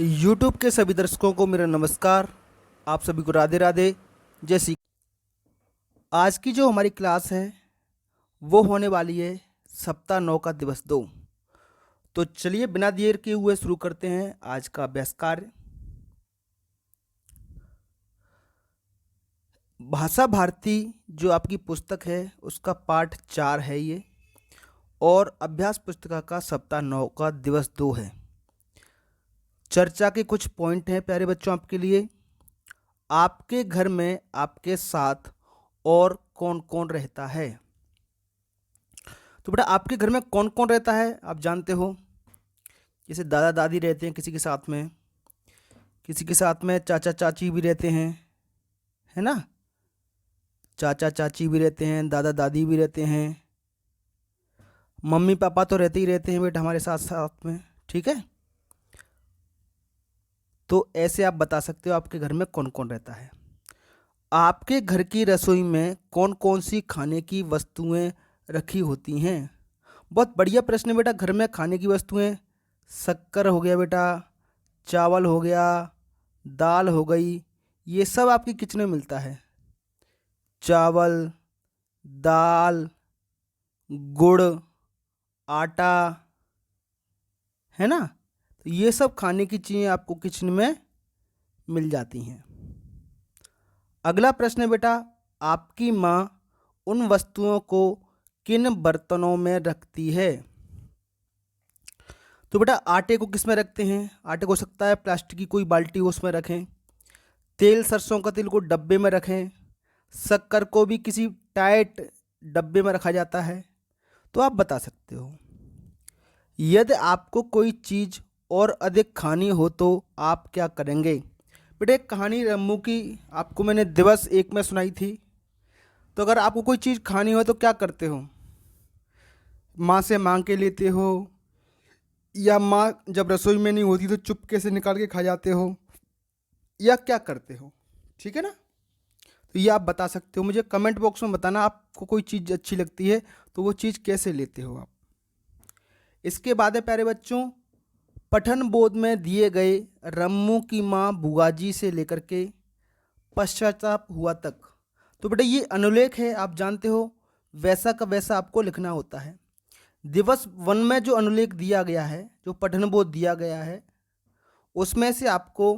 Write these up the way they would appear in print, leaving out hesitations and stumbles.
YouTube के सभी दर्शकों को मेरा नमस्कार। आप सभी को राधे राधे। जैसी आज की जो हमारी क्लास है वो होने वाली है सप्ताह 9 का दिवस 2। तो चलिए बिना देर किए हुए शुरू करते हैं आज का अभ्यास कार्य। भाषा भारती जो आपकी पुस्तक है उसका पाठ 4 है ये, और अभ्यास पुस्तिका का सप्ताह 9 का दिवस 2 है। चर्चा के कुछ पॉइंट हैं प्यारे बच्चों आपके लिए। आपके घर में आपके साथ और कौन कौन रहता है? तो बेटा आपके घर में कौन कौन रहता है आप जानते हो। जैसे दादा दादी रहते हैं किसी के साथ में चाचा चाची भी रहते हैं, है ना। चाचा चाची भी रहते हैं, दादा दादी भी रहते हैं, मम्मी पापा तो रहते ही रहते हैं बेटा हमारे साथ साथ में, ठीक है। तो ऐसे आप बता सकते हो आपके घर में कौन कौन रहता है। आपके घर की रसोई में कौन कौन सी खाने की वस्तुएं रखी होती हैं? बहुत बढ़िया प्रश्न है बेटा। घर में खाने की वस्तुएं, शक्कर हो गया बेटा, चावल हो गया, दाल हो गई, ये सब आपकी किचन में मिलता है। चावल, दाल, गुड़, आटा, है ना। तो ये सब खाने की चीज़ें आपको किचन में मिल जाती हैं। अगला प्रश्न है बेटा, आपकी माँ उन वस्तुओं को किन बर्तनों में रखती है? तो बेटा आटे को किस में रखते हैं? आटे को हो सकता है प्लास्टिक की कोई बाल्टी हो उसमें रखें, तेल सरसों का तेल को डब्बे में रखें, शक्कर को भी किसी टाइट डब्बे में रखा जाता है। तो आप बता सकते हो। यदि आपको कोई चीज़ और अधिक खानी हो तो आप क्या करेंगे? बेटा एक कहानी रम्मू की आपको मैंने दिवस 1 में सुनाई थी। तो अगर आपको कोई चीज़ खानी हो तो क्या करते हो? माँ से मांग के लेते हो, या माँ जब रसोई में नहीं होती तो चुपके से निकाल के खा जाते हो, या क्या करते हो? ठीक है ना। तो ये आप बता सकते हो। मुझे कमेंट बॉक्स में बताना आपको कोई चीज़ अच्छी लगती है तो वो चीज़ कैसे लेते हो आप। इसके बाद है प्यारे बच्चों, पठन बोध में दिए गए रम्मू की माँ बुगाजी से लेकर के पश्चाताप हुआ तक। तो बेटा ये अनुलेख है, आप जानते हो वैसा का वैसा आपको लिखना होता है। दिवस 1 में जो अनुलेख दिया गया है, जो पठन बोध दिया गया है, उसमें से आपको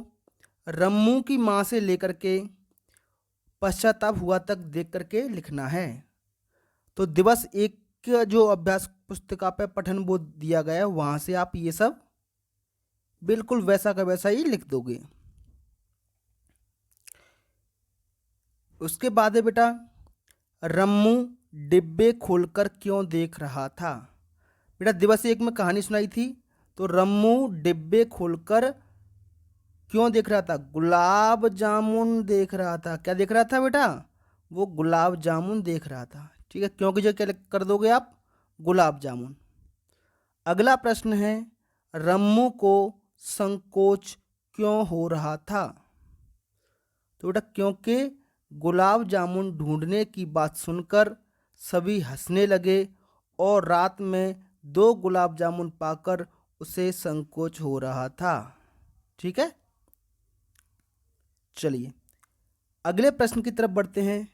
रम्मू की माँ से लेकर के पश्चाताप हुआ तक देख करके लिखना है। तो दिवस 1 का जो अभ्यास पुस्तिका पे पठन बोध दिया गया है वहाँ से आप ये सब बिल्कुल वैसा का वैसा ही लिख दोगे। उसके बाद है बेटा, रम्मू डिब्बे खोलकर क्यों देख रहा था? बेटा दिवस 1 में कहानी सुनाई थी, तो रम्मू डिब्बे खोलकर क्यों देख रहा था? गुलाब जामुन देख रहा था। क्या देख रहा था बेटा? वो गुलाब जामुन देख रहा था। ठीक है, क्योंकि जो क्या कर दोगे आप? गुलाब जामुन। अगला प्रश्न है, रम्मू को संकोच क्यों हो रहा था? तो बेटा क्योंकि गुलाब जामुन ढूंढने की बात सुनकर सभी हंसने लगे और रात में 2 गुलाब जामुन पाकर उसे संकोच हो रहा था। ठीक है, चलिए अगले प्रश्न की तरफ बढ़ते हैं।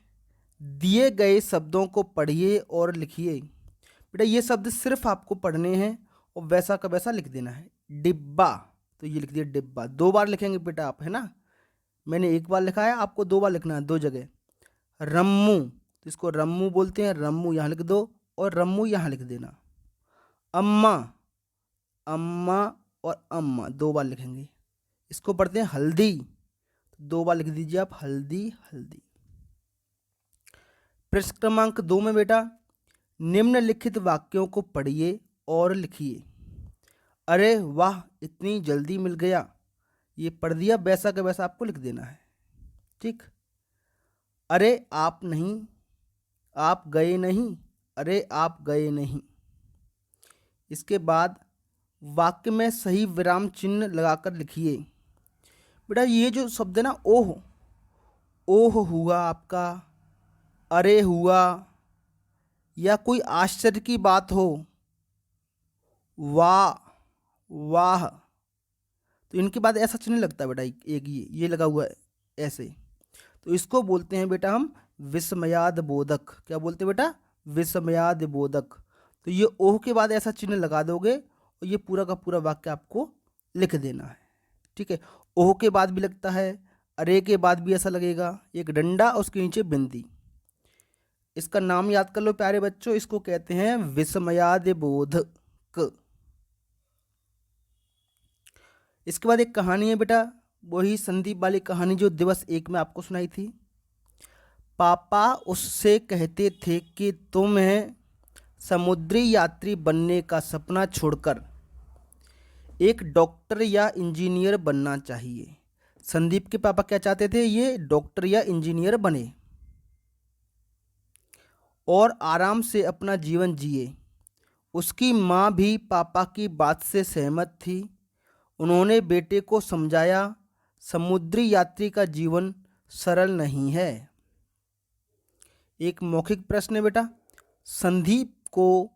दिए गए शब्दों को पढ़िए और लिखिए। बेटा ये शब्द सिर्फ आपको पढ़ने हैं और वैसा का वैसा लिख देना है। डिब्बा, तो ये लिख दिया डिब्बा। 2 बार लिखेंगे बेटा आप, है ना। मैंने 1 बार लिखा है, आपको 2 बार लिखना है, 2 जगह। रम्मू, तो इसको रम्मू बोलते हैं, रम्मू यहाँ लिख दो और रम्मू यहाँ लिख देना। अम्मा, अम्मा और अम्मा 2 बार लिखेंगे। इसको पढ़ते हैं हल्दी, 2 बार लिख दीजिए आप, हल्दी हल्दी। प्रश्न क्रमांक 2 में बेटा, निम्नलिखित वाक्यों को पढ़िए और लिखिए। अरे वाह इतनी जल्दी मिल गया, ये पढ़ दिया, वैसा का वैसा आपको लिख देना है। ठीक। अरे आप नहीं, आप गए नहीं, अरे आप गए नहीं। इसके बाद वाक्य में सही विराम चिन्ह लगाकर लिखिए। बेटा ये जो शब्द है ना, ओह, ओह हुआ आपका, अरे हुआ, या कोई आश्चर्य की बात हो, वाह, वाह, तो इनके बाद ऐसा चिन्ह लगता है बेटा, एक ये लगा हुआ है ऐसे, तो इसको बोलते हैं बेटा हम विस्मयाद बोधक। क्या बोलते हैं बेटा? विस्मयाद बोधक। तो ये ओह के बाद ऐसा चिन्ह लगा दोगे और ये पूरा का पूरा वाक्य आपको लिख देना है। ठीक है, ओह के बाद भी लगता है, अरे के बाद भी ऐसा लगेगा, एक डंडा और उसके नीचे बिंदी। इसका नाम याद कर लो प्यारे बच्चों, इसको कहते हैं विस्मयाद बोधक। इसके बाद एक कहानी है बेटा, वही संदीप वाली कहानी जो दिवस 1 में आपको सुनाई थी। पापा उससे कहते थे कि तुम्हें समुद्री यात्री बनने का सपना छोड़कर एक डॉक्टर या इंजीनियर बनना चाहिए। संदीप के पापा क्या चाहते थे? ये डॉक्टर या इंजीनियर बने और आराम से अपना जीवन जिए। उसकी माँ भी पापा की बात से सहमत थी। उन्होंने बेटे को समझाया, समुद्री यात्री का जीवन सरल नहीं है। एक मौखिक प्रश्न है बेटा, संदीप को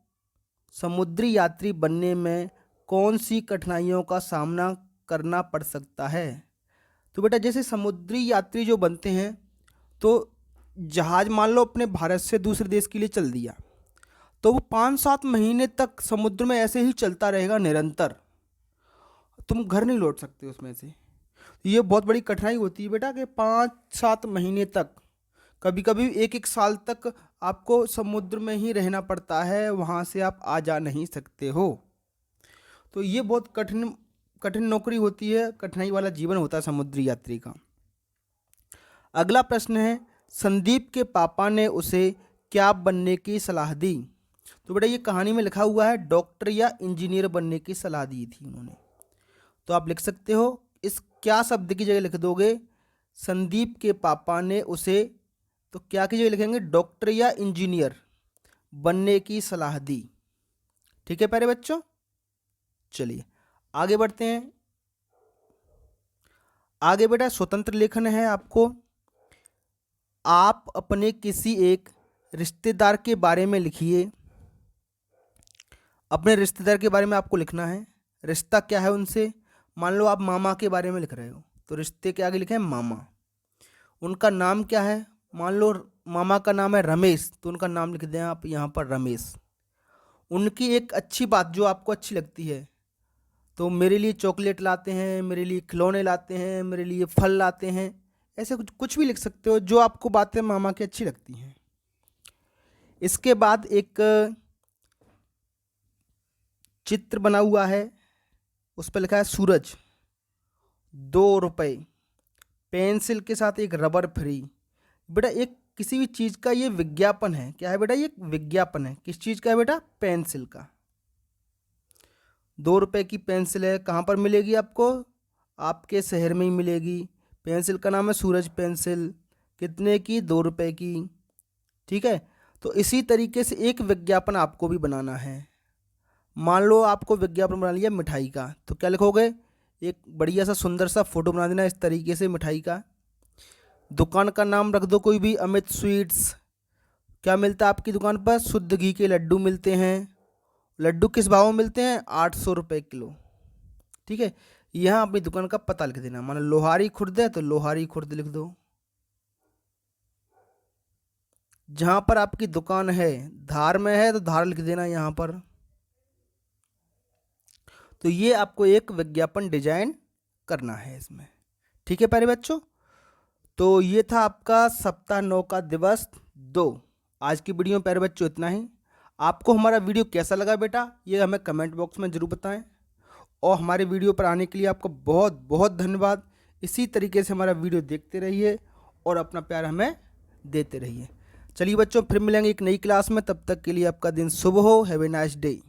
समुद्री यात्री बनने में कौन सी कठिनाइयों का सामना करना पड़ सकता है? तो बेटा जैसे समुद्री यात्री जो बनते हैं, तो जहाज़ मान लो अपने भारत से दूसरे देश के लिए चल दिया, तो वो 5-7 महीने तक समुद्र में ऐसे ही चलता रहेगा निरंतर, तुम घर नहीं लौट सकते उसमें से। ये बहुत बड़ी कठिनाई होती है बेटा कि 5-7 महीने तक, कभी कभी 1-1 साल तक आपको समुद्र में ही रहना पड़ता है, वहाँ से आप आ जा नहीं सकते हो। तो ये बहुत कठिन नौकरी होती है, कठिनाई वाला जीवन होता है समुद्री यात्री का। अगला प्रश्न है, संदीप के पापा ने उसे क्या बनने की सलाह दी? तो बेटा ये कहानी में लिखा हुआ है डॉक्टर या इंजीनियर बनने की सलाह दी थी उन्होंने। तो आप लिख सकते हो, इस क्या शब्द की जगह लिख दोगे संदीप के पापा ने उसे, तो क्या की जगह लिखेंगे डॉक्टर या इंजीनियर बनने की सलाह दी। ठीक है प्यारे बच्चों, चलिए आगे बढ़ते हैं। आगे बेटा स्वतंत्र लेखन है आपको। आप अपने किसी एक रिश्तेदार के बारे में लिखिए। अपने रिश्तेदार के बारे में आपको लिखना है। रिश्ता क्या है उनसे? मान लो आप मामा के बारे में लिख रहे हो, तो रिश्ते के आगे लिखें मामा। उनका नाम क्या है? मान लो मामा का नाम है रमेश, तो उनका नाम लिख दें आप यहाँ पर रमेश। उनकी एक अच्छी बात जो आपको अच्छी लगती है, तो मेरे लिए चॉकलेट लाते हैं, मेरे लिए खिलौने लाते हैं, मेरे लिए फल लाते हैं, ऐसे कुछ भी लिख सकते हो जो आपको बातें मामा की अच्छी लगती हैं। इसके बाद एक चित्र बना हुआ है, उस पर लिखा है सूरज, 2 रुपये, पेंसिल के साथ एक रबर फ्री। बेटा एक किसी भी चीज़ का ये विज्ञापन है। क्या है बेटा? ये विज्ञापन है। किस चीज़ का है बेटा? पेंसिल का। 2 रुपये की पेंसिल है, कहाँ पर मिलेगी आपको? आपके शहर में ही मिलेगी। पेंसिल का नाम है सूरज पेंसिल, कितने की? 2 रुपये की। ठीक है, तो इसी तरीके से एक विज्ञापन आपको भी बनाना है। मान लो आपको विज्ञापन बना लिया मिठाई का, तो क्या लिखोगे? एक बढ़िया सा सुंदर सा फोटो बना देना इस तरीके से मिठाई का। दुकान का नाम रख दो कोई भी, अमित स्वीट्स। क्या मिलता है आपकी दुकान पर? शुद्ध घी के लड्डू मिलते हैं। लड्डू किस भाव में मिलते हैं? 800 रुपये किलो। ठीक है, यहाँ अपनी दुकान का पता लिख देना। मान लो लोहारी खुर्द है तो लोहारी खुर्द लिख दो। जहाँ पर आपकी दुकान है, धार में है तो धार लिख देना यहाँ पर। तो ये आपको एक विज्ञापन डिजाइन करना है इसमें। ठीक है प्यारे बच्चों, तो ये था आपका सप्ताह 9 का दिवस 2। आज की वीडियो में प्यारे बच्चों इतना ही। आपको हमारा वीडियो कैसा लगा बेटा, ये हमें कमेंट बॉक्स में ज़रूर बताएं। और हमारे वीडियो पर आने के लिए आपको बहुत बहुत धन्यवाद। इसी तरीके से हमारा वीडियो देखते रहिए और अपना प्यार हमें देते रहिए। चलिए बच्चों, फिर मिलेंगे एक नई क्लास में। तब तक के लिए आपका दिन शुभ हो। Have a nice day.